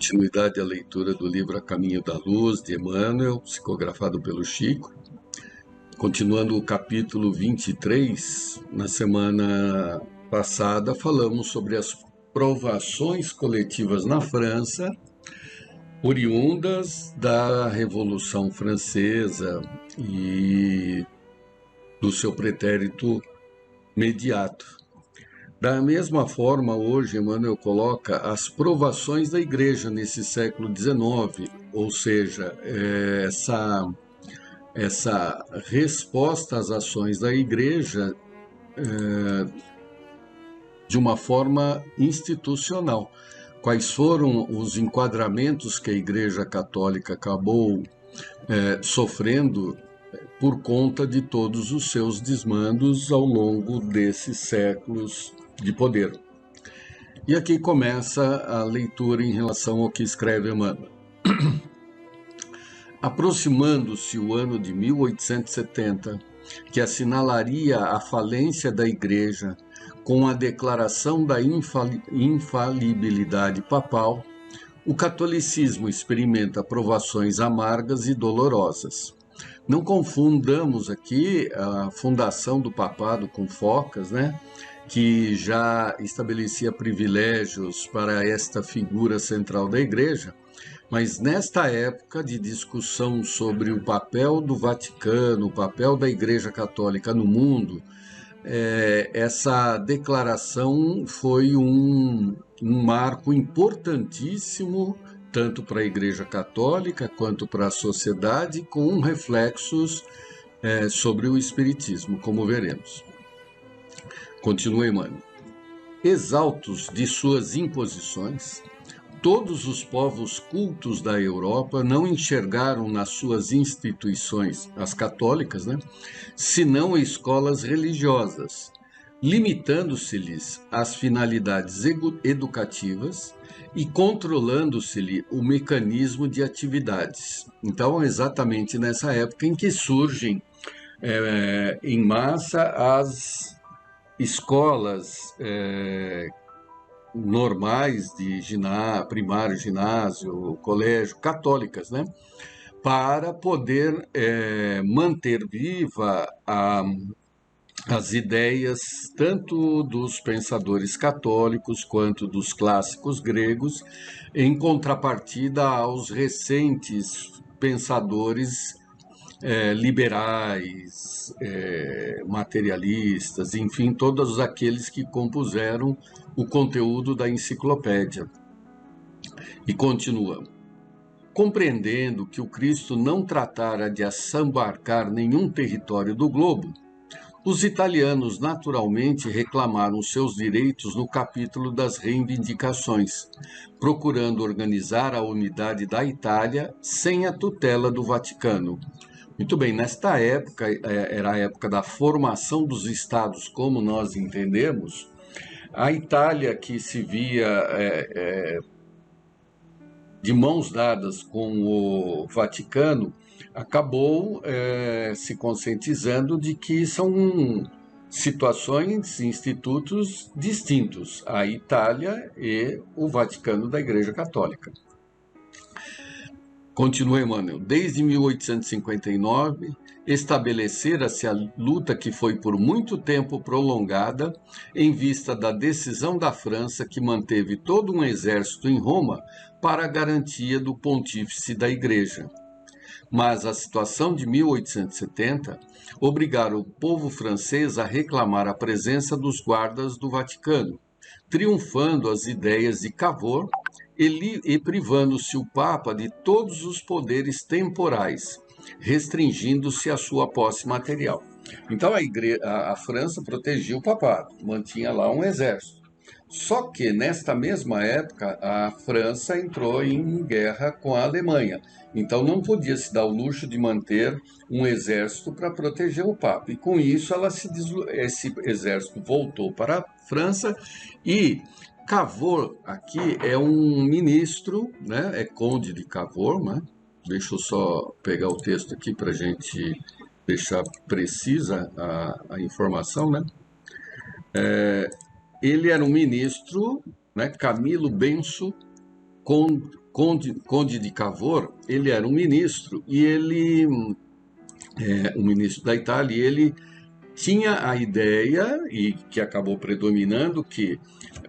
continuidade à leitura do livro A Caminho da Luz, de Emmanuel, psicografado pelo Chico. Continuando o capítulo 23, na semana passada falamos sobre as provações coletivas na França, oriundas da Revolução Francesa e do seu pretérito imediato. Da mesma forma, hoje, Emmanuel coloca as provações da Igreja nesse século XIX, ou seja, essa resposta às ações da Igreja de uma forma institucional. Quais foram os enquadramentos que a Igreja Católica acabou sofrendo por conta de todos os seus desmandos ao longo desses séculos de poder. E aqui começa a leitura em relação ao que escreve Emmanuel. Aproximando-se o ano de 1870, que assinalaria a falência da Igreja com a declaração da infalibilidade papal, o catolicismo experimenta provações amargas e dolorosas. Não confundamos aqui a fundação do papado com Focas, que já estabelecia privilégios para esta figura central da Igreja, mas nesta época de discussão sobre o papel do Vaticano, o papel da Igreja Católica no mundo, essa declaração foi um marco importantíssimo, tanto para a Igreja Católica quanto para a sociedade, com reflexos sobre o Espiritismo, como veremos. Continua Emmanuel. Exaltos de suas imposições, todos os povos cultos da Europa não enxergaram nas suas instituições, as católicas, senão escolas religiosas, limitando-se-lhes as finalidades educativas e controlando-se-lhe o mecanismo de atividades. Então, exatamente nessa época em que surgem em massa as escolas normais de primário, ginásio, colégio, católicas, para poder manter viva as ideias tanto dos pensadores católicos quanto dos clássicos gregos, em contrapartida aos recentes pensadores liberais, materialistas, enfim, todos aqueles que compuseram o conteúdo da enciclopédia. E continua. Compreendendo que o Cristo não tratara de assambarcar nenhum território do globo, os italianos naturalmente reclamaram seus direitos no capítulo das reivindicações, procurando organizar a unidade da Itália sem a tutela do Vaticano. Muito bem, nesta época, era a época da formação dos estados como nós entendemos, a Itália, que se via de mãos dadas com o Vaticano, acabou se conscientizando de que são situações, institutos distintos, a Itália e o Vaticano da Igreja Católica. Continua Emmanuel. Desde 1859, estabelecera-se a luta que foi por muito tempo prolongada em vista da decisão da França que manteve todo um exército em Roma para a garantia do pontífice da Igreja. Mas a situação de 1870 obrigara o povo francês a reclamar a presença dos guardas do Vaticano, triunfando as ideias de Cavour e privando-se o Papa de todos os poderes temporais, restringindo-se a sua posse material. Então a França protegia o papado, mantinha lá um exército. Só que, nesta mesma época, a França entrou em guerra com a Alemanha. Então, não podia se dar o luxo de manter um exército para proteger o Papa. E, com isso, esse exército voltou para a França e Cavour, aqui, é um ministro, é conde de Cavour, Deixa eu só pegar o texto aqui para a gente deixar precisa a informação, Ele era um ministro, Camilo Benso Conde de Cavour, ele era um ministro, e ele, um ministro da Itália, e ele tinha a ideia, e que acabou predominando, que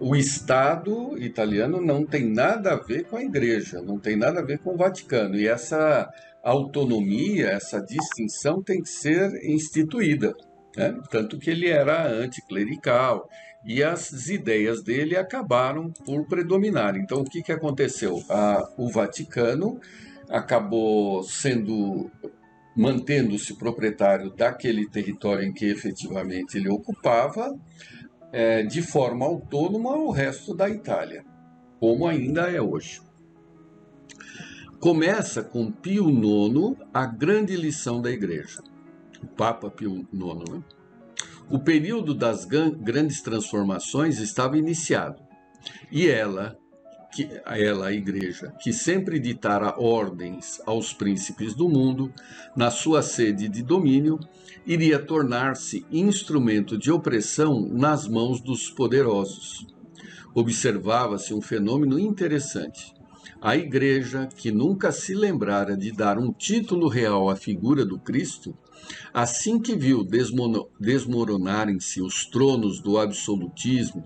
o Estado italiano não tem nada a ver com a Igreja, não tem nada a ver com o Vaticano, e essa autonomia, essa distinção tem que ser instituída, né? Tanto que ele era anticlerical, e as ideias dele acabaram por predominar. Então, o que que aconteceu? O Vaticano acabou mantendo-se proprietário daquele território em que efetivamente ele ocupava, de forma autônoma ao resto da Itália, como ainda é hoje. Começa com Pio IX a grande lição da Igreja, o Papa Pio IX, né? O período das grandes transformações estava iniciado, e ela, a Igreja, que sempre ditara ordens aos príncipes do mundo, na sua sede de domínio, iria tornar-se instrumento de opressão nas mãos dos poderosos. Observava-se um fenômeno interessante. A Igreja, que nunca se lembrara de dar um título real à figura do Cristo, assim que viu desmoronarem-se os tronos do absolutismo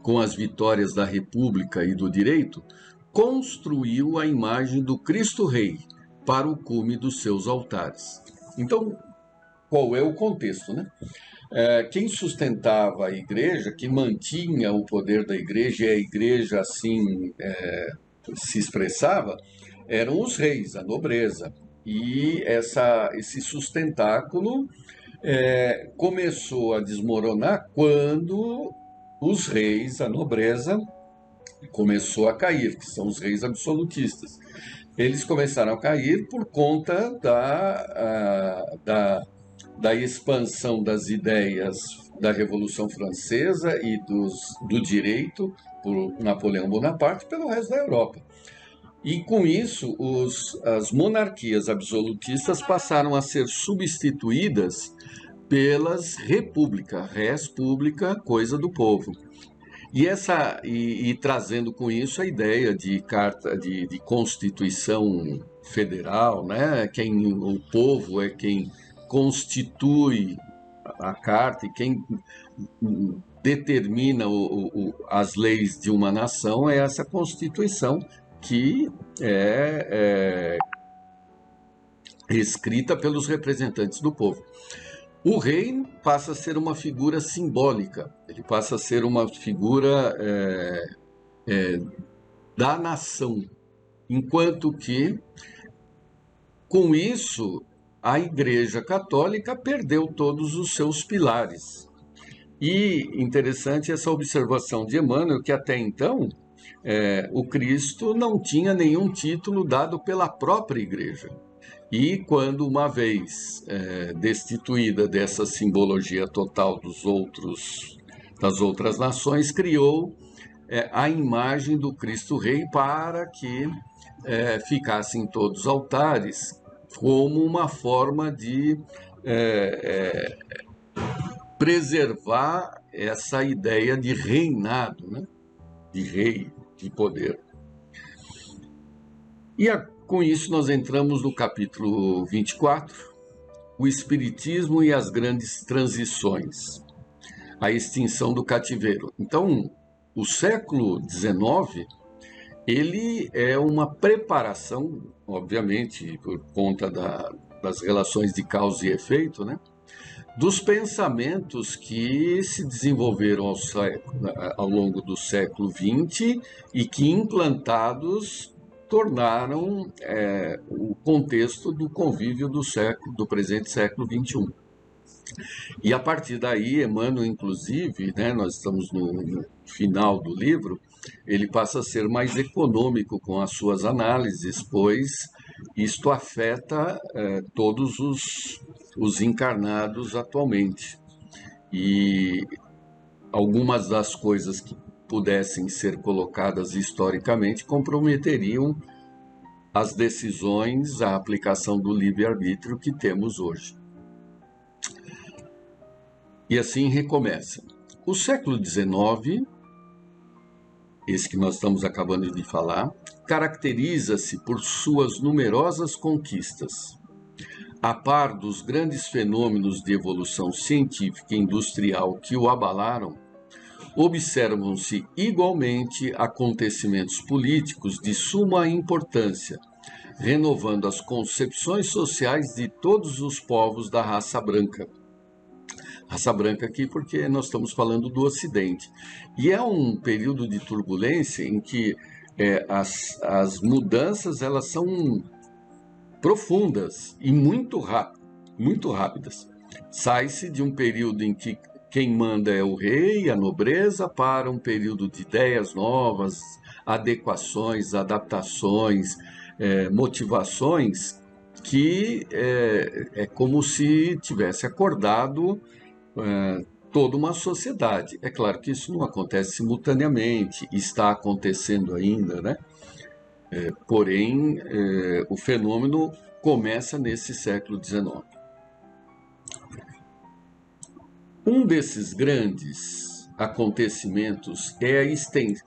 com as vitórias da República e do direito, construiu a imagem do Cristo Rei para o cume dos seus altares. Então, qual é o contexto, né? Quem sustentava a Igreja, que mantinha o poder da Igreja, e a Igreja assim se expressava, eram os reis, a nobreza. E esse sustentáculo começou a desmoronar quando os reis, a nobreza, começou a cair, que são os reis absolutistas. Eles começaram a cair por conta da expansão das ideias da Revolução Francesa e do direito por Napoleão Bonaparte pelo resto da Europa. E com isso, as monarquias absolutistas passaram a ser substituídas pelas repúblicas, res publica, coisa do povo. E trazendo com isso a ideia de carta de Constituição Federal, né? O povo é quem constitui a carta, e quem determina as leis de uma nação é essa Constituição, que é escrita pelos representantes do povo. O rei passa a ser uma figura simbólica, ele passa a ser uma figura da nação, enquanto que, com isso, a Igreja Católica perdeu todos os seus pilares. E interessante essa observação de Emmanuel, que até então o Cristo não tinha nenhum título dado pela própria Igreja. E quando, uma vez destituída dessa simbologia total das outras nações, criou a imagem do Cristo Rei para que ficassem todos os altares, como uma forma de preservar essa ideia de reinado, né? De rei, de poder. E com isso nós entramos no capítulo 24, o Espiritismo e as grandes transições, a extinção do cativeiro. Então, o século XIX, ele é uma preparação, obviamente, por conta das relações de causa e efeito, né? Dos pensamentos que se desenvolveram ao longo do século XX e que, implantados, tornaram o contexto do convívio do presente século XXI. E a partir daí, Emmanuel, inclusive, né, nós estamos no final do livro, ele passa a ser mais econômico com as suas análises, pois isto afeta todos os encarnados atualmente. E algumas das coisas que pudessem ser colocadas historicamente comprometeriam as decisões, a aplicação do livre-arbítrio que temos hoje. E assim recomeça. O século XIX esse que nós estamos acabando de falar, caracteriza-se por suas numerosas conquistas. A par dos grandes fenômenos de evolução científica e industrial que o abalaram, observam-se igualmente acontecimentos políticos de suma importância, renovando as concepções sociais de todos os povos da raça branca. Raça branca aqui porque nós estamos falando do Ocidente. E é um período de turbulência em que as mudanças elas são profundas e muito rápidas. Sai-se de um período em que quem manda é o rei, a nobreza, para um período de ideias novas, adequações, adaptações, motivações, que é como se tivesse acordado toda uma sociedade. É claro que isso não acontece simultaneamente, está acontecendo ainda, né? Porém, o fenômeno começa nesse século XIX. Um desses grandes acontecimentos é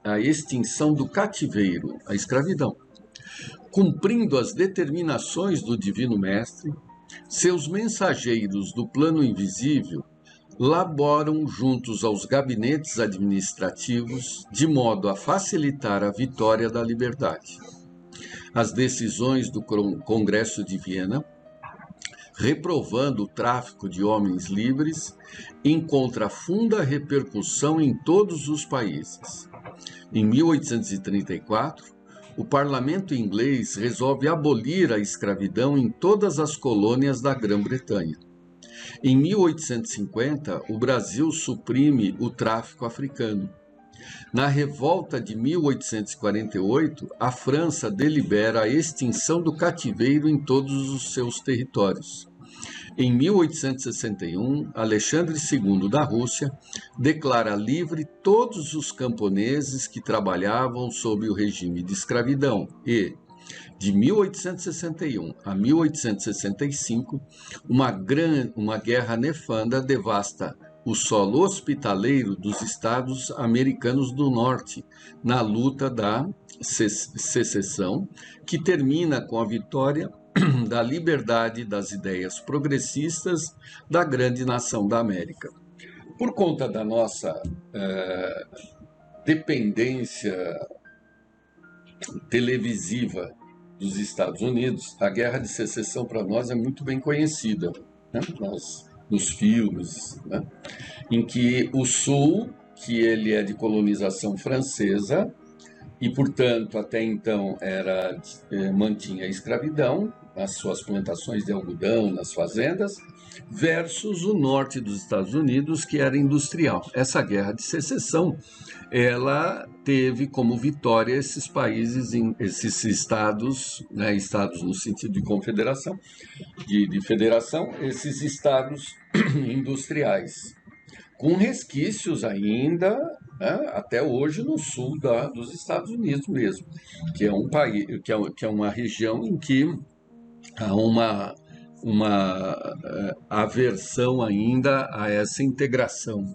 a extinção do cativeiro, a escravidão. Cumprindo as determinações do Divino Mestre, seus mensageiros do plano invisível laboram juntos aos gabinetes administrativos de modo a facilitar a vitória da liberdade. As decisões do Congresso de Viena, reprovando o tráfico de homens livres, encontra funda repercussão em todos os países. Em 1834, o parlamento inglês resolve abolir a escravidão em todas as colônias da Grã-Bretanha. Em 1850, o Brasil suprime o tráfico africano. Na revolta de 1848, a França delibera a extinção do cativeiro em todos os seus territórios. Em 1861, Alexandre II da Rússia declara livre todos os camponeses que trabalhavam sob o regime de escravidão e, de 1861 a 1865, uma guerra nefanda devasta o solo hospitaleiro dos estados americanos do norte na luta da secessão, que termina com a vitória da liberdade das ideias progressistas da grande nação da América. Por conta da nossa dependência televisiva dos Estados Unidos, a Guerra de Secessão para nós é muito bem conhecida, né? Nos filmes, né? Em que o Sul, que ele é de colonização francesa e, portanto, até então mantinha a escravidão, nas suas plantações de algodão, nas fazendas, versus o norte dos Estados Unidos, que era industrial. Essa Guerra de Secessão, ela teve como vitória esses países, esses estados, né, estados no sentido de confederação, de federação, esses estados industriais, com resquícios ainda, né, até hoje no sul dos Estados Unidos mesmo, que é um país, que é uma região em que há uma aversão ainda a essa integração,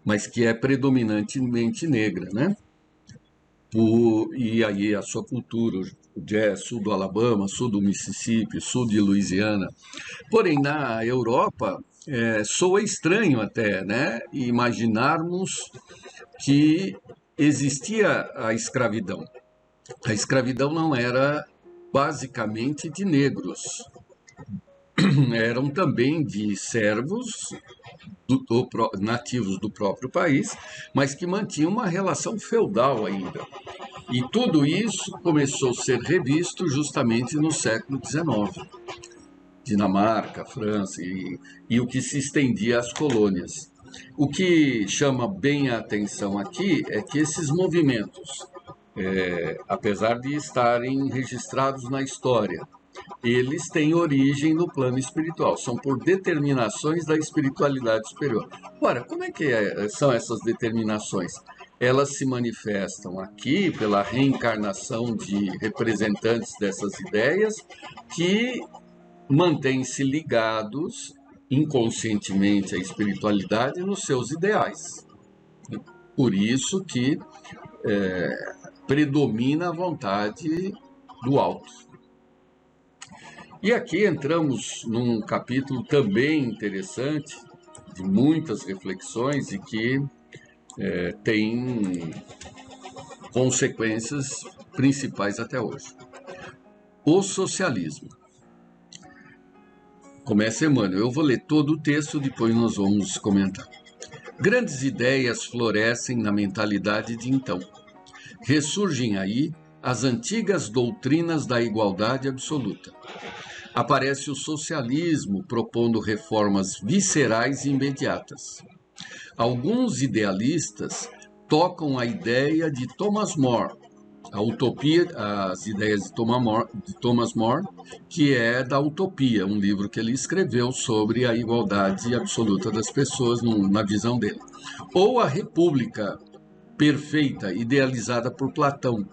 mas que é predominantemente negra, né? E aí a sua cultura, o jazz, sul do Alabama, sul do Mississippi, sul de Louisiana. Porém, na Europa, soa estranho até, né? Imaginarmos que existia a escravidão. A escravidão não era basicamente de negros, eram também de servos nativos do próprio país, mas que mantinham uma relação feudal ainda. E tudo isso começou a ser revisto justamente no século XIX. Dinamarca, França e o que se estendia às colônias. O que chama bem a atenção aqui é que esses movimentos, apesar de estarem registrados na história, eles têm origem no plano espiritual, são por determinações da espiritualidade superior. Ora, como é que são essas determinações? Elas se manifestam aqui pela reencarnação de representantes dessas ideias que mantêm-se ligados inconscientemente à espiritualidade nos seus ideais. Por isso que predomina a vontade do alto. E aqui entramos num capítulo também interessante, de muitas reflexões e que tem consequências principais até hoje. O socialismo. Começa Emmanuel. Eu vou ler todo o texto, depois nós vamos comentar. Grandes ideias florescem na mentalidade de então. Ressurgem aí as antigas doutrinas da igualdade absoluta. Aparece o socialismo propondo reformas viscerais e imediatas. Alguns idealistas tocam a ideia de Thomas More, a utopia, as ideias de Thomas More, que é da Utopia, um livro que ele escreveu sobre a igualdade absoluta das pessoas na visão dele. Ou a República Perfeita, idealizada por Platão.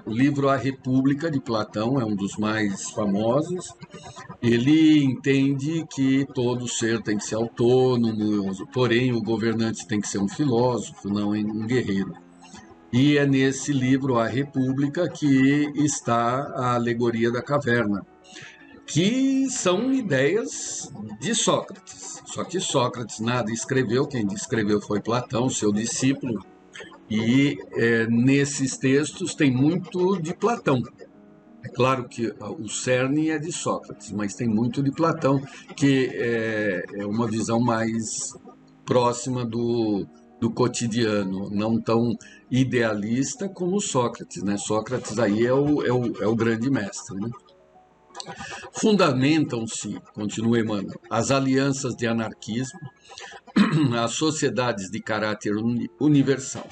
O livro A República de Platão é um dos mais famosos. Ele entende que todo ser tem que ser autônomo, porém o governante tem que ser um filósofo, não um guerreiro. E é nesse livro, A República, que está a alegoria da caverna, que são ideias de Sócrates. Só que Sócrates nada escreveu, quem escreveu foi Platão, seu discípulo, e nesses textos tem muito de Platão. É claro que o cerne é de Sócrates, mas tem muito de Platão, que é uma visão mais próxima do cotidiano, não tão idealista como Sócrates, né? Sócrates aí é o grande mestre, né? Fundamentam-se, continua Emmanuel, as alianças de anarquismo, as sociedades de caráter universal.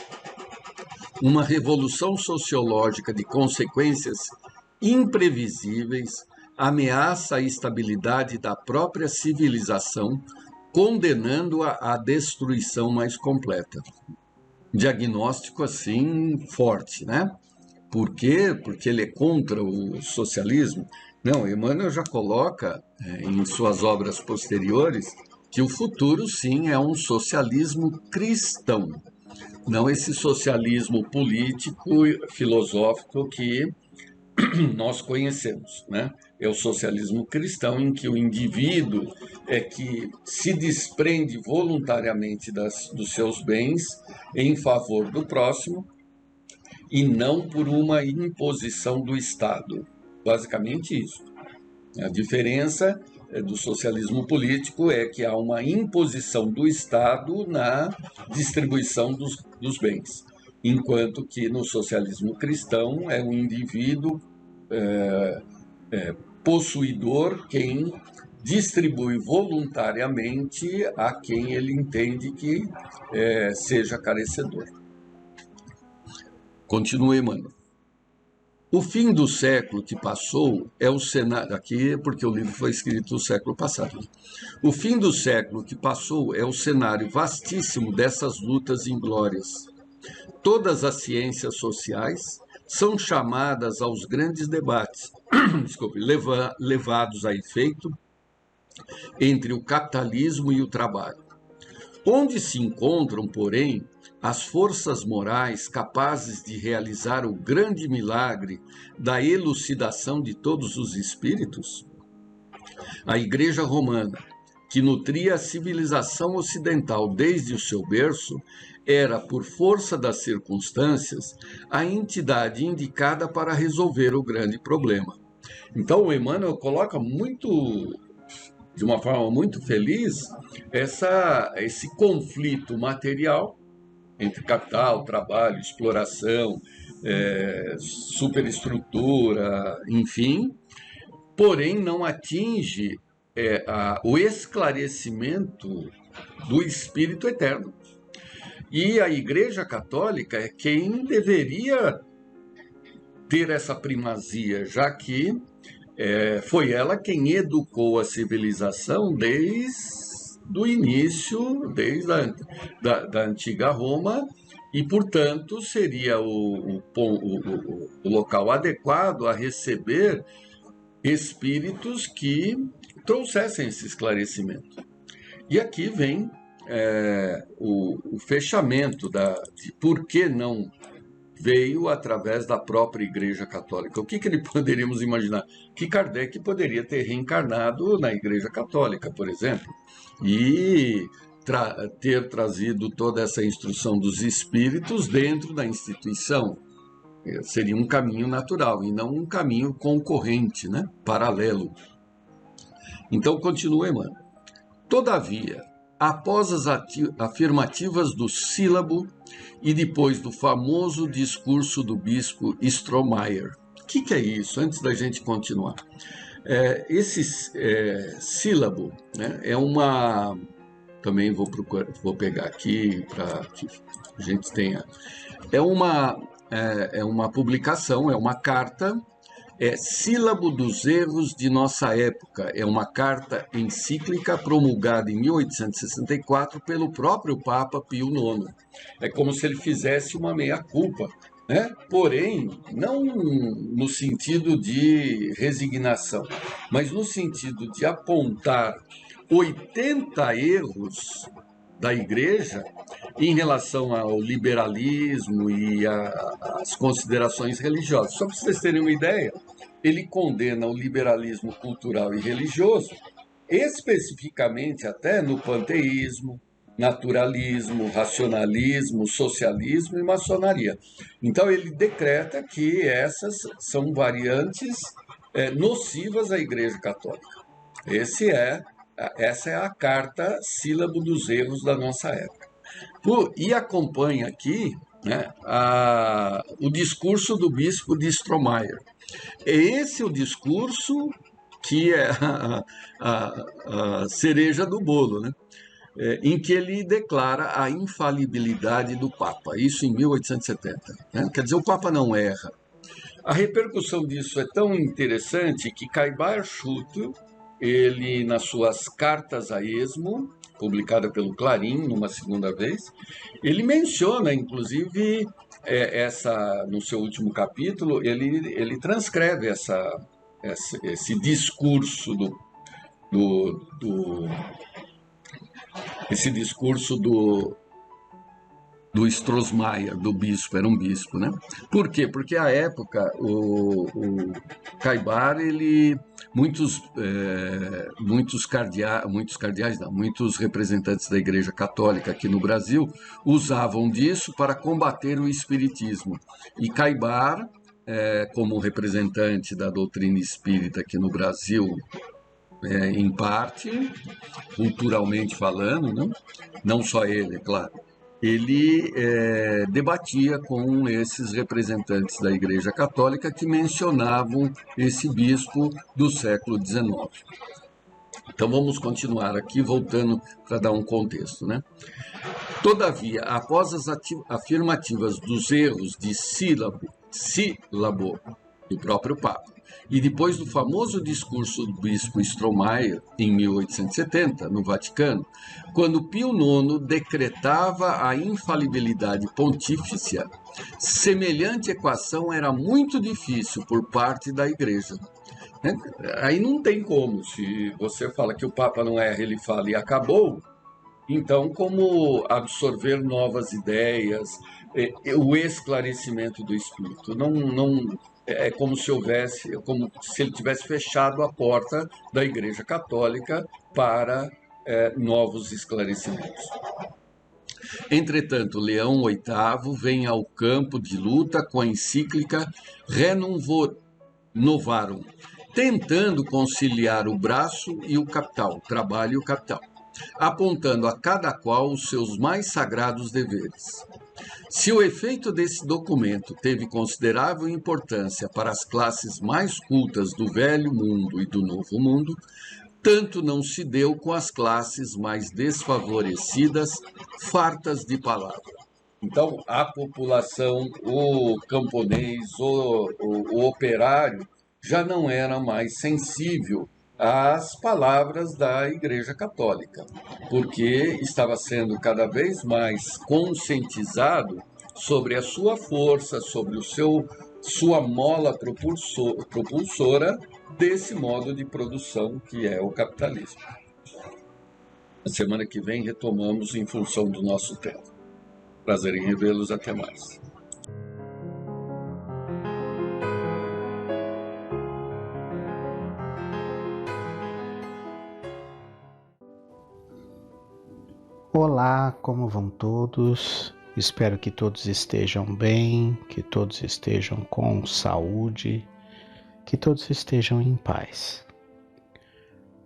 Uma revolução sociológica de consequências imprevisíveis ameaça a estabilidade da própria civilização, condenando-a à destruição mais completa. Diagnóstico assim forte, né? Por quê? Porque ele é contra o socialismo? Não, Emmanuel já coloca em suas obras posteriores que o futuro sim é um socialismo cristão, não esse socialismo político, filosófico que nós conhecemos, né? É o socialismo cristão em que o indivíduo é que se desprende voluntariamente dos seus bens em favor do próximo e não por uma imposição do Estado. Basicamente isso. A diferença do socialismo político é que há uma imposição do Estado na distribuição dos bens, enquanto que no socialismo cristão é o indivíduo possuidor quem distribui voluntariamente a quem ele entende que seja carecedor. Continua Emmanuel. O fim do século que passou é o cenário... Aqui porque o livro foi escrito no século passado. O fim do século que passou é o cenário vastíssimo dessas lutas inglórias. Todas as ciências sociais são chamadas aos grandes debates, levados a efeito entre o capitalismo e o trabalho. Onde se encontram, porém, as forças morais capazes de realizar o grande milagre da elucidação de todos os espíritos? A Igreja Romana, que nutria a civilização ocidental desde o seu berço, era, por força das circunstâncias, a entidade indicada para resolver o grande problema. Então, o Emmanuel coloca de uma forma muito feliz, esse conflito material entre capital, trabalho, exploração, superestrutura, enfim, porém não atinge o esclarecimento do Espírito Eterno. E a Igreja Católica é quem deveria ter essa primazia, já que foi ela quem educou a civilização desde o início, desde da antiga Roma, e, portanto, seria o local adequado a receber espíritos que trouxessem esse esclarecimento. E aqui vem o fechamento de por que não veio através da própria Igreja Católica. O que poderíamos imaginar? Que Kardec poderia ter reencarnado na Igreja Católica, por exemplo, e ter trazido toda essa instrução dos espíritos dentro da instituição. Seria um caminho natural e não um caminho concorrente, né? Paralelo. Então, continua Emmanuel. Todavia, após as afirmativas do sílabo e depois do famoso discurso do bispo Stromeyer. O que é isso? Antes da gente continuar. Esse sílabo, né, é uma... Também vou pegar aqui para que a gente tenha... É uma publicação, é uma carta, Sílabo dos Erros de Nossa Época. É uma carta encíclica promulgada em 1864 pelo próprio Papa Pio IX. É como se ele fizesse uma meia-culpa, né? Porém, não no sentido de resignação, mas no sentido de apontar 80 erros da Igreja em relação ao liberalismo e às considerações religiosas. Só para vocês terem uma ideia, ele condena o liberalismo cultural e religioso, especificamente até no panteísmo, naturalismo, racionalismo, socialismo e maçonaria. Então ele decreta que essas são variantes nocivas à Igreja Católica. Essa é a carta Sílabo dos Erros da nossa época. E acompanha aqui, né, o discurso do bispo de Stromeyer. Esse é o discurso que é a cereja do bolo, né? Em que ele declara a infalibilidade do Papa, isso em 1870. Né? Quer dizer, o Papa não erra. A repercussão disso é tão interessante que Caibar Schutte, ele, nas suas Cartas a Esmo, publicada pelo Clarim, numa segunda vez, ele menciona, inclusive, no seu último capítulo, ele transcreve esse discurso esse discurso do Stromeyer, do bispo, era um bispo, né? Por quê? Porque à época o Caibar, muitos representantes da Igreja Católica aqui no Brasil usavam disso para combater o espiritismo. E Caibar, como representante da doutrina espírita aqui no Brasil, em parte, culturalmente falando, não só ele, é claro, ele debatia com esses representantes da Igreja Católica que mencionavam esse bispo do século XIX. Então vamos continuar aqui, voltando para dar um contexto, né? Todavia, após as afirmativas dos erros de sílabo do próprio Papa, e depois do famoso discurso do bispo Stromeyer, em 1870, no Vaticano, quando Pio IX decretava a infalibilidade pontifícia, semelhante equação era muito difícil por parte da Igreja. Aí não tem como, se você fala que o Papa não erra, ele fala e acabou, então como absorver novas ideias, o esclarecimento do Espírito? Não é como se ele tivesse fechado a porta da Igreja Católica para novos esclarecimentos. Entretanto, Leão VIII vem ao campo de luta com a encíclica Renovarum, tentando conciliar o braço e o capital, o trabalho e o capital, apontando a cada qual os seus mais sagrados deveres. Se o efeito desse documento teve considerável importância para as classes mais cultas do Velho Mundo e do Novo Mundo, tanto não se deu com as classes mais desfavorecidas, fartas de palavra. Então, a população, o camponês, o operário, já não era mais sensível às palavras da Igreja Católica, porque estava sendo cada vez mais conscientizado sobre a sua força, sobre sua mola propulsora desse modo de produção que é o capitalismo. Na semana que vem retomamos em função do nosso tempo. Prazer em revê-los, até mais. Olá, como vão todos? Espero que todos estejam bem, que todos estejam com saúde, que todos estejam em paz.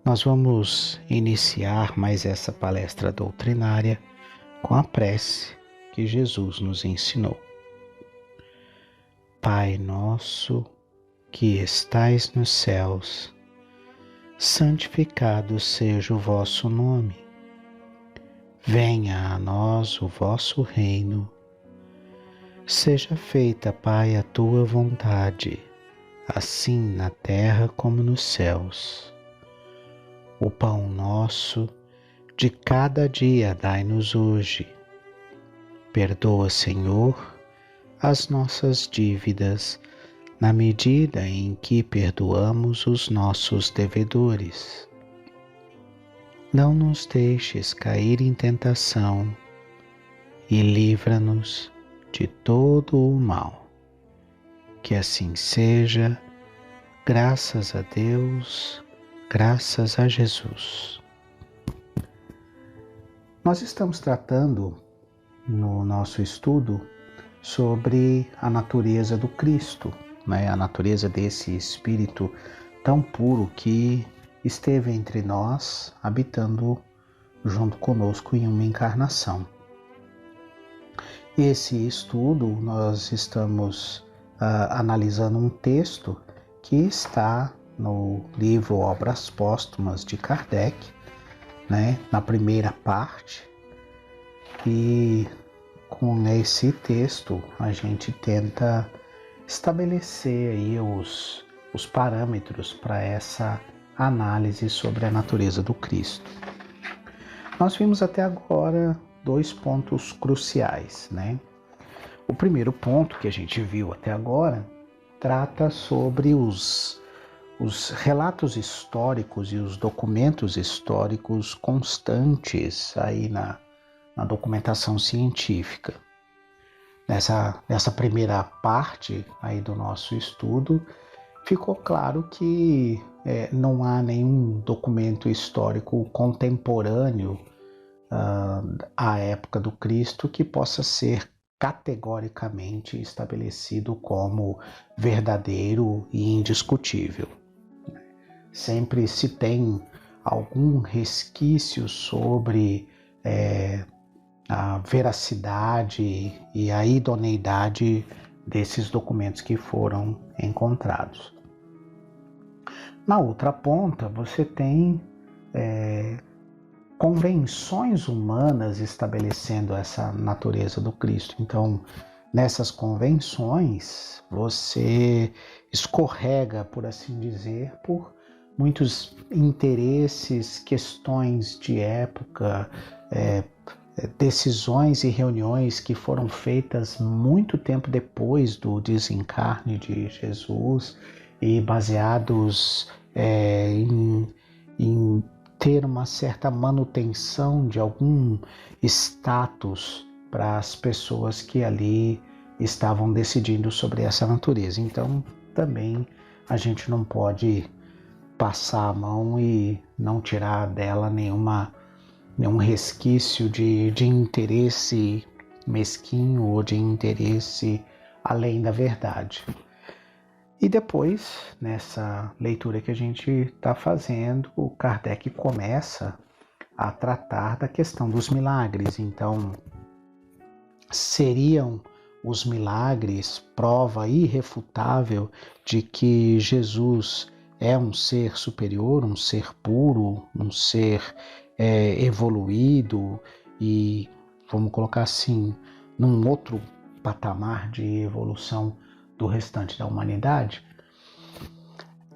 Nós vamos iniciar mais essa palestra doutrinária com a prece que Jesus nos ensinou. Pai nosso, que estais nos céus, santificado seja o vosso nome. Venha a nós o vosso reino. Seja feita, Pai, a tua vontade, assim na terra como nos céus. O pão nosso de cada dia dai-nos hoje. Perdoa, Senhor, as nossas dívidas, na medida em que perdoamos os nossos devedores. Não nos deixes cair em tentação e livra-nos de todo o mal. Que assim seja, graças a Deus, graças a Jesus. Nós estamos tratando no nosso estudo sobre a natureza do Cristo, a natureza desse Espírito tão puro que esteve entre nós, habitando junto conosco em uma encarnação. Esse estudo nós estamos analisando um texto que está no livro Obras Póstumas de Kardec, na primeira parte, e com esse texto a gente tenta estabelecer aí os parâmetros para essa análise sobre a natureza do Cristo. Nós vimos até agora 2 pontos cruciais, O primeiro ponto que a gente viu até agora trata sobre os relatos históricos e os documentos históricos constantes aí na documentação científica. Nessa primeira parte aí do nosso estudo, ficou claro que não há nenhum documento histórico contemporâneo à época do Cristo que possa ser categoricamente estabelecido como verdadeiro e indiscutível. Sempre se tem algum resquício sobre a veracidade e a idoneidade desses documentos que foram encontrados. Na outra ponta, você tem convenções humanas estabelecendo essa natureza do Cristo. Então, nessas convenções, você escorrega, por assim dizer, por muitos interesses, questões de época, decisões e reuniões que foram feitas muito tempo depois do desencarne de Jesus e baseados em ter uma certa manutenção de algum status para as pessoas que ali estavam decidindo sobre essa natureza. Então, também a gente não pode passar a mão e não tirar dela nenhum resquício de interesse mesquinho ou de interesse além da verdade. E depois, nessa leitura que a gente está fazendo, o Kardec começa a tratar da questão dos milagres. Então, seriam os milagres prova irrefutável de que Jesus é um ser superior, um ser puro, um ser evoluído e, vamos colocar assim, num outro patamar de evolução do restante da humanidade?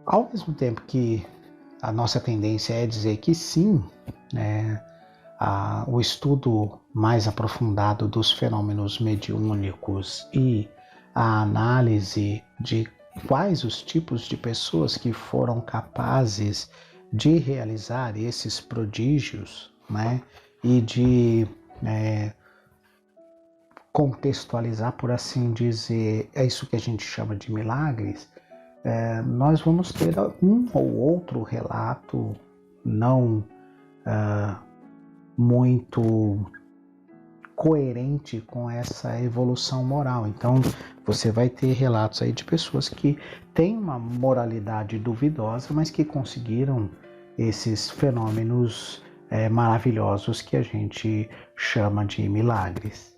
Ao mesmo tempo que a nossa tendência é dizer que sim, o estudo mais aprofundado dos fenômenos mediúnicos e a análise de quais os tipos de pessoas que foram capazes de realizar esses prodígios, e de contextualizar, por assim dizer, é isso que a gente chama de milagres, nós vamos ter um ou outro relato não muito coerente com essa evolução moral. Então, você vai ter relatos aí de pessoas que têm uma moralidade duvidosa, mas que conseguiram esses fenômenos maravilhosos que a gente chama de milagres.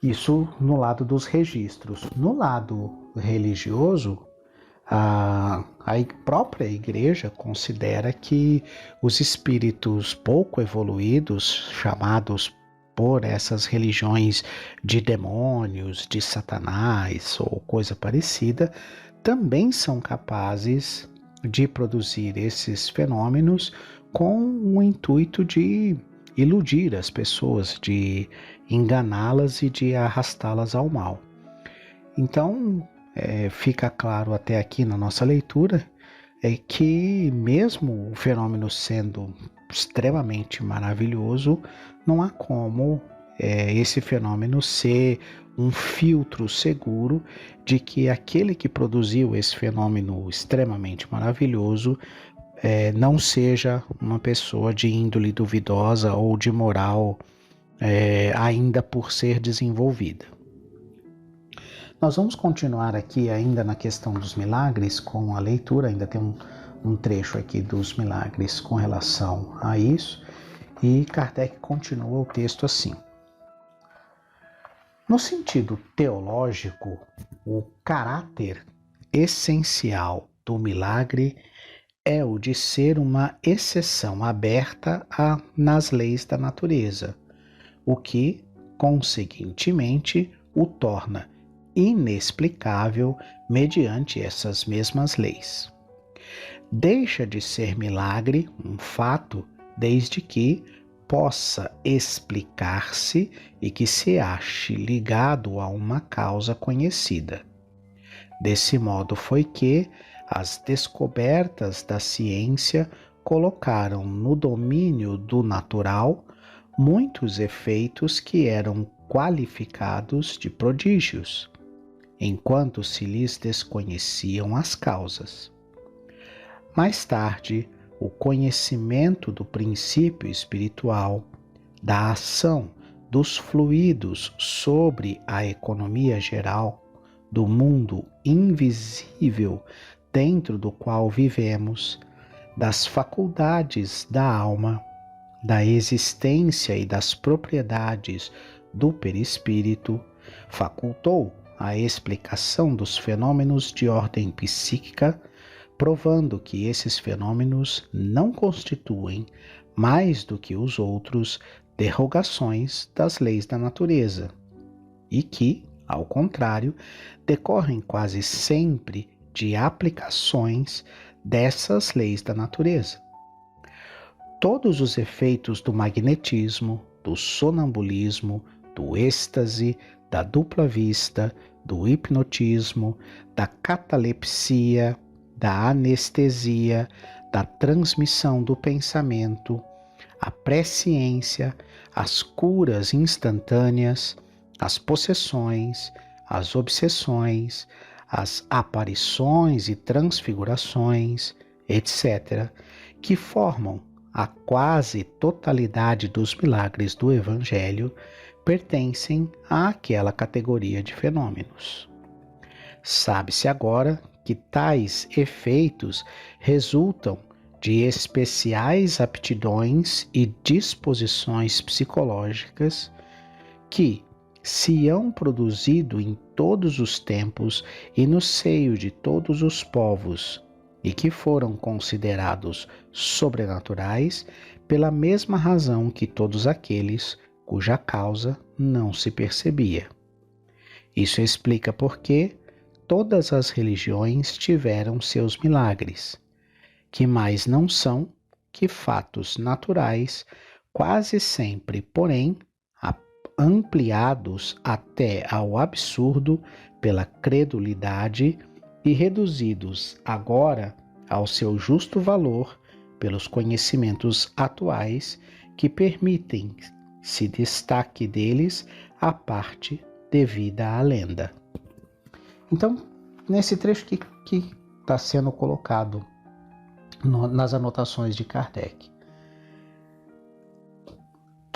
Isso no lado dos registros. No lado religioso, a própria igreja considera que os espíritos pouco evoluídos, chamados por essas religiões de demônios, de Satanás ou coisa parecida, também são capazes de produzir esses fenômenos com o intuito de iludir as pessoas, de enganá-las e de arrastá-las ao mal. Então, fica claro até aqui na nossa leitura que mesmo o fenômeno sendo extremamente maravilhoso, não há como esse fenômeno ser um filtro seguro de que aquele que produziu esse fenômeno extremamente maravilhoso não seja uma pessoa de índole duvidosa ou de moral ainda por ser desenvolvida. Nós vamos continuar aqui ainda na questão dos milagres com a leitura, ainda tem um trecho aqui dos milagres com relação a isso, e Kardec continua o texto assim. No sentido teológico, o caráter essencial do milagre é o de ser uma exceção aberta nas leis da natureza, o que, conseguintemente, o torna inexplicável mediante essas mesmas leis. Deixa de ser milagre um fato desde que possa explicar-se e que se ache ligado a uma causa conhecida. Desse modo foi que as descobertas da ciência colocaram no domínio do natural muitos efeitos que eram qualificados de prodígios, enquanto se lhes desconheciam as causas. Mais tarde, o conhecimento do princípio espiritual, da ação dos fluidos sobre a economia geral, do mundo invisível dentro do qual vivemos, das faculdades da alma, da existência e das propriedades do perispírito, facultou a explicação dos fenômenos de ordem psíquica, provando que esses fenômenos não constituem, mais do que os outros, derrogações das leis da natureza, e que, ao contrário, decorrem quase sempre de aplicações dessas leis da natureza. Todos os efeitos do magnetismo, do sonambulismo, do êxtase, da dupla vista, do hipnotismo, da catalepsia, da anestesia, da transmissão do pensamento, a presciência, as curas instantâneas, as possessões, as obsessões, as aparições e transfigurações, etc., que formam a quase totalidade dos milagres do Evangelho, pertencem àquela categoria de fenômenos. Sabe-se agora que tais efeitos resultam de especiais aptidões e disposições psicológicas que se hão produzido em todos os tempos e no seio de todos os povos, e que foram considerados sobrenaturais pela mesma razão que todos aqueles cuja causa não se percebia. Isso explica por que todas as religiões tiveram seus milagres, que mais não são que fatos naturais, quase sempre, porém, ampliados até ao absurdo pela credulidade e reduzidos agora ao seu justo valor pelos conhecimentos atuais que permitem se destaque deles a parte devida à lenda. Então, nesse trecho que está sendo colocado nas anotações de Kardec,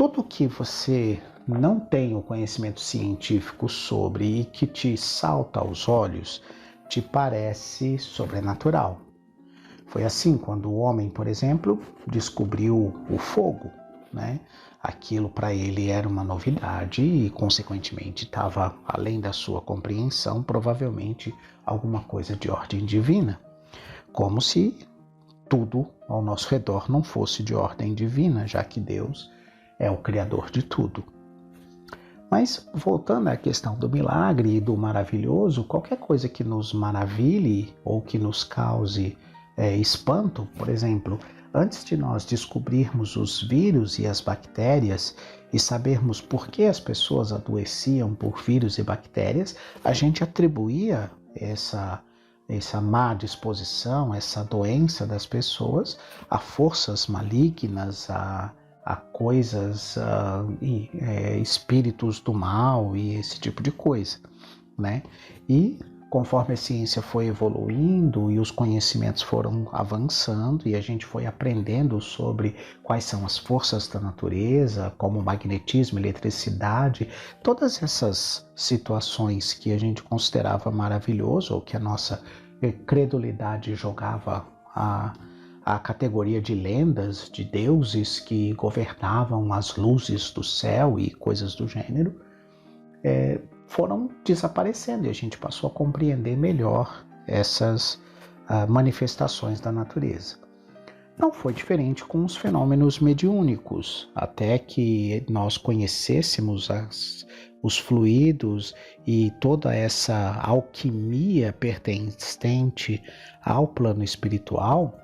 tudo que você não tem o conhecimento científico sobre e que te salta aos olhos, te parece sobrenatural. Foi assim quando o homem, por exemplo, descobriu o fogo, né? Aquilo para ele era uma novidade e, consequentemente, estava além da sua compreensão, provavelmente alguma coisa de ordem divina, como se tudo ao nosso redor não fosse de ordem divina, já que Deus é o Criador de tudo. Mas, voltando à questão do milagre e do maravilhoso, qualquer coisa que nos maravilhe ou que nos cause espanto, por exemplo, antes de nós descobrirmos os vírus e as bactérias e sabermos por que as pessoas adoeciam por vírus e bactérias, a gente atribuía essa má disposição, essa doença das pessoas a forças malignas, a coisas, espíritos do mal e esse tipo de coisa, né? E conforme a ciência foi evoluindo e os conhecimentos foram avançando e a gente foi aprendendo sobre quais são as forças da natureza, como magnetismo, eletricidade, todas essas situações que a gente considerava maravilhoso ou que a nossa credulidade jogava a categoria de lendas, de deuses que governavam as luzes do céu e coisas do gênero, foram desaparecendo e a gente passou a compreender melhor essas manifestações da natureza. Não foi diferente com os fenômenos mediúnicos, até que nós conhecêssemos os fluidos e toda essa alquimia pertencente ao plano espiritual.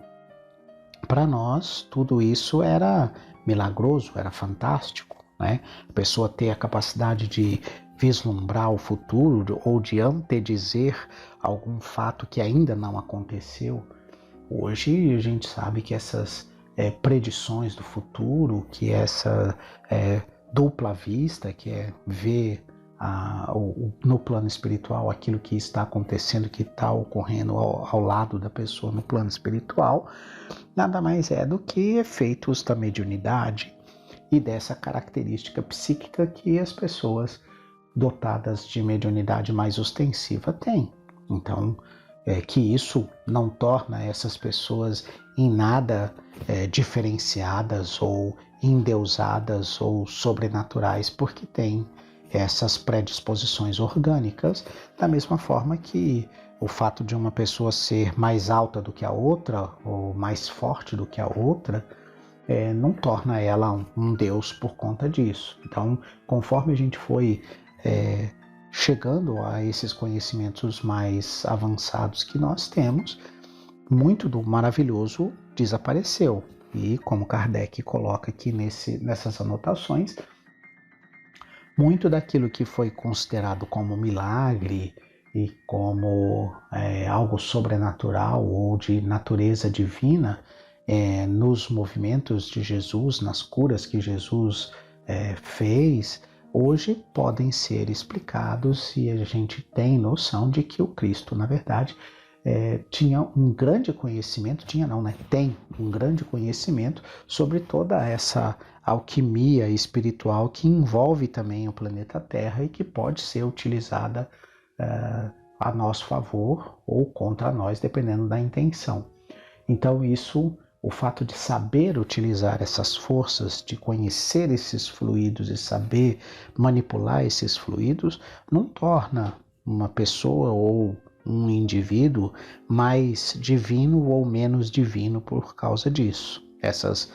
Para nós, tudo isso era milagroso, era fantástico, né? A pessoa ter a capacidade de vislumbrar o futuro ou de antedizer algum fato que ainda não aconteceu. Hoje a gente sabe que essas predições do futuro, que essa dupla vista, que é ver no plano espiritual aquilo que está acontecendo, que está ocorrendo ao lado da pessoa no plano espiritual, nada mais é do que efeitos da mediunidade e dessa característica psíquica que as pessoas dotadas de mediunidade mais ostensiva têm. Então, que isso não torna essas pessoas em nada diferenciadas ou endeusadas ou sobrenaturais, porque têm essas predisposições orgânicas, da mesma forma que o fato de uma pessoa ser mais alta do que a outra ou mais forte do que a outra não torna ela um deus por conta disso. Então, conforme a gente foi chegando a esses conhecimentos mais avançados que nós temos, muito do maravilhoso desapareceu. E, como Kardec coloca aqui nessas anotações, muito daquilo que foi considerado como milagre e como algo sobrenatural ou de natureza divina nos movimentos de Jesus, nas curas que Jesus fez, hoje podem ser explicados e a gente tem noção de que o Cristo, na verdade, tinha um grande conhecimento, tem um grande conhecimento sobre toda essa alquimia espiritual que envolve também o planeta Terra e que pode ser utilizada a nosso favor ou contra nós, dependendo da intenção. Então o fato de saber utilizar essas forças, de conhecer esses fluidos e saber manipular esses fluidos, não torna uma pessoa ou um indivíduo mais divino ou menos divino por causa disso. Essas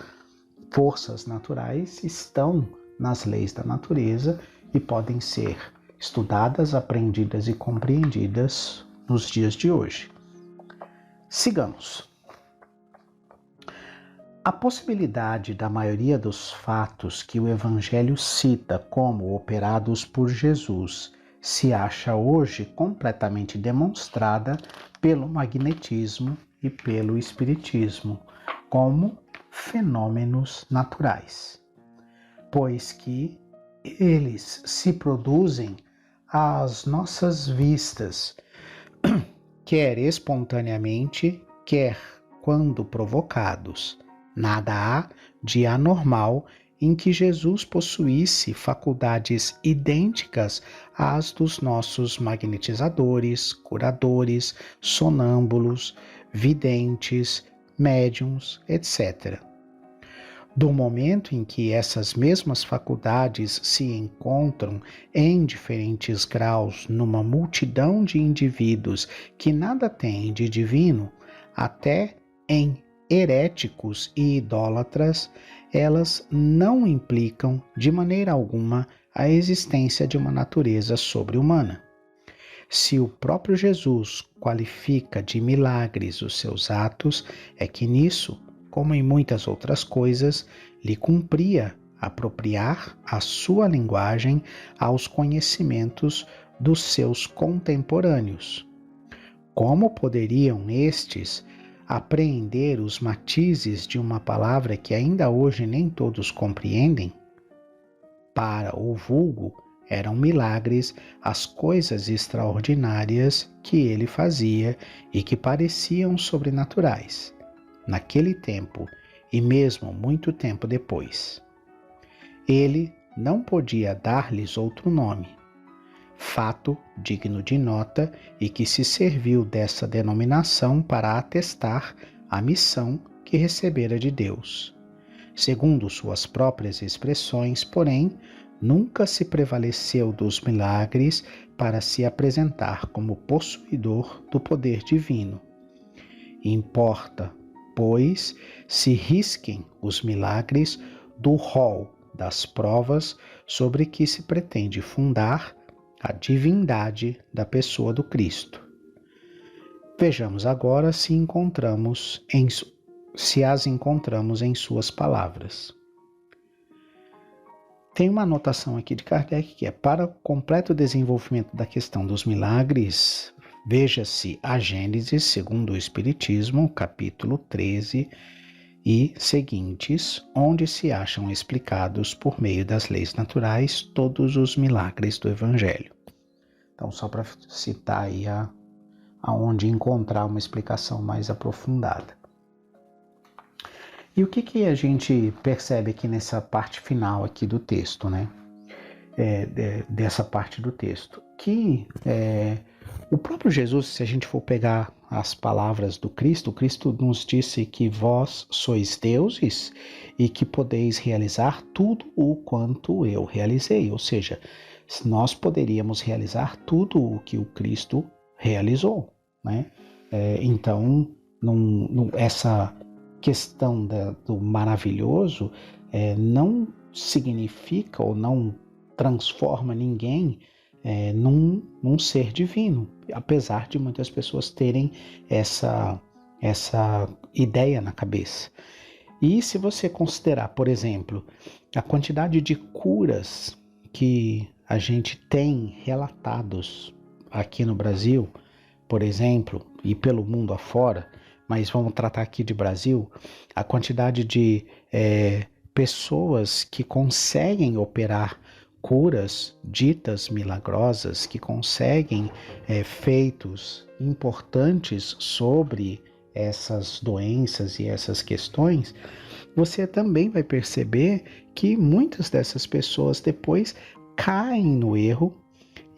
forças naturais estão nas leis da natureza e podem ser estudadas, aprendidas e compreendidas nos dias de hoje. Sigamos. A possibilidade da maioria dos fatos que o Evangelho cita como operados por Jesus se acha hoje completamente demonstrada pelo magnetismo e pelo espiritismo como fenômenos naturais, pois que eles se produzem às nossas vistas, quer espontaneamente, quer quando provocados. Nada há de anormal em que Jesus possuísse faculdades idênticas às dos nossos magnetizadores, curadores, sonâmbulos, videntes, médiums, etc. Do momento em que essas mesmas faculdades se encontram em diferentes graus numa multidão de indivíduos que nada têm de divino, até em heréticos e idólatras, elas não implicam de maneira alguma a existência de uma natureza sobre-humana. Se o próprio Jesus qualifica de milagres os seus atos, é que nisso, como em muitas outras coisas, lhe cumpria apropriar a sua linguagem aos conhecimentos dos seus contemporâneos. Como poderiam estes apreender os matizes de uma palavra que ainda hoje nem todos compreendem? Para o vulgo, eram milagres as coisas extraordinárias que ele fazia e que pareciam sobrenaturais, naquele tempo e mesmo muito tempo depois. Ele não podia dar-lhes outro nome, fato digno de nota e que se serviu dessa denominação para atestar a missão que recebera de Deus. Segundo suas próprias expressões, porém, nunca se prevaleceu dos milagres para se apresentar como possuidor do poder divino. Importa, pois, se risquem os milagres do rol das provas sobre que se pretende fundar a divindade da pessoa do Cristo. Vejamos agora se as encontramos em suas palavras. Tem uma anotação aqui de Kardec que é: para o completo desenvolvimento da questão dos milagres, veja-se a Gênese segundo o Espiritismo, capítulo 13 e seguintes, onde se acham explicados por meio das leis naturais todos os milagres do Evangelho. Então, só para citar aí aonde encontrar uma explicação mais aprofundada. E o que a gente percebe aqui nessa parte final aqui do texto, né? Dessa parte do texto? Que o próprio Jesus, se a gente for pegar as palavras do Cristo, o Cristo nos disse que vós sois deuses e que podeis realizar tudo o quanto eu realizei. Ou seja, nós poderíamos realizar tudo o que o Cristo realizou, né? Então, essa questão do maravilhoso não significa ou não transforma ninguém num ser divino, apesar de muitas pessoas terem essa ideia na cabeça. E se você considerar, por exemplo, a quantidade de curas que a gente tem relatados aqui no Brasil, por exemplo, e pelo mundo afora, mas vamos tratar aqui de Brasil, a quantidade de pessoas que conseguem operar curas ditas milagrosas, que conseguem feitos importantes sobre essas doenças e essas questões, você também vai perceber que muitas dessas pessoas depois caem no erro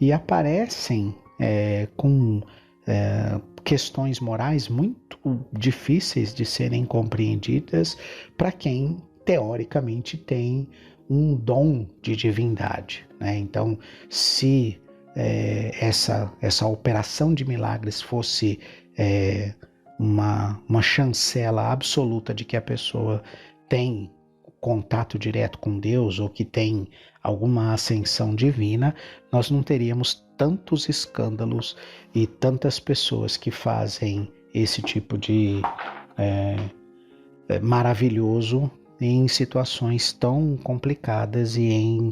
e aparecem com questões morais muito difíceis de serem compreendidas para quem teoricamente tem um dom de divindade, né? Então, se essa operação de milagres fosse uma chancela absoluta de que a pessoa tem contato direto com Deus ou que tem alguma ascensão divina, nós não teríamos tantos escândalos e tantas pessoas que fazem esse tipo de maravilhoso em situações tão complicadas e em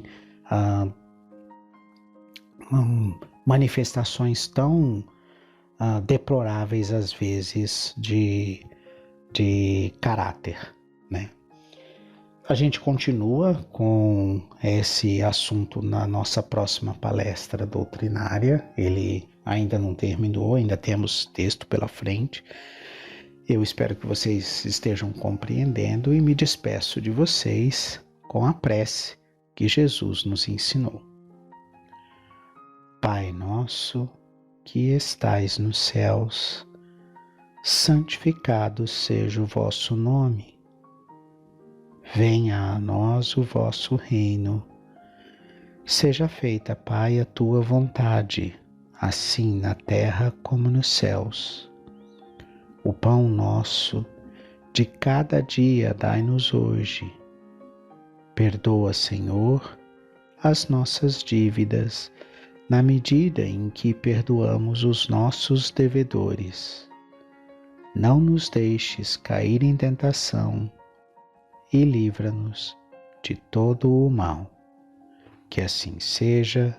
manifestações tão deploráveis às vezes de caráter, né? A gente continua com esse assunto na nossa próxima palestra doutrinária. Ele ainda não terminou, ainda temos texto pela frente. Eu espero que vocês estejam compreendendo e me despeço de vocês com a prece que Jesus nos ensinou. Pai nosso, que estais nos céus, santificado seja o vosso nome. Venha a nós o vosso reino. Seja feita, Pai, a tua vontade, assim na terra como nos céus. O pão nosso de cada dia dai-nos hoje. Perdoa, Senhor, as nossas dívidas, na medida em que perdoamos os nossos devedores. Não nos deixes cair em tentação e livra-nos de todo o mal. Que assim seja,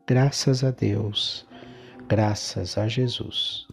graças a Deus, graças a Jesus.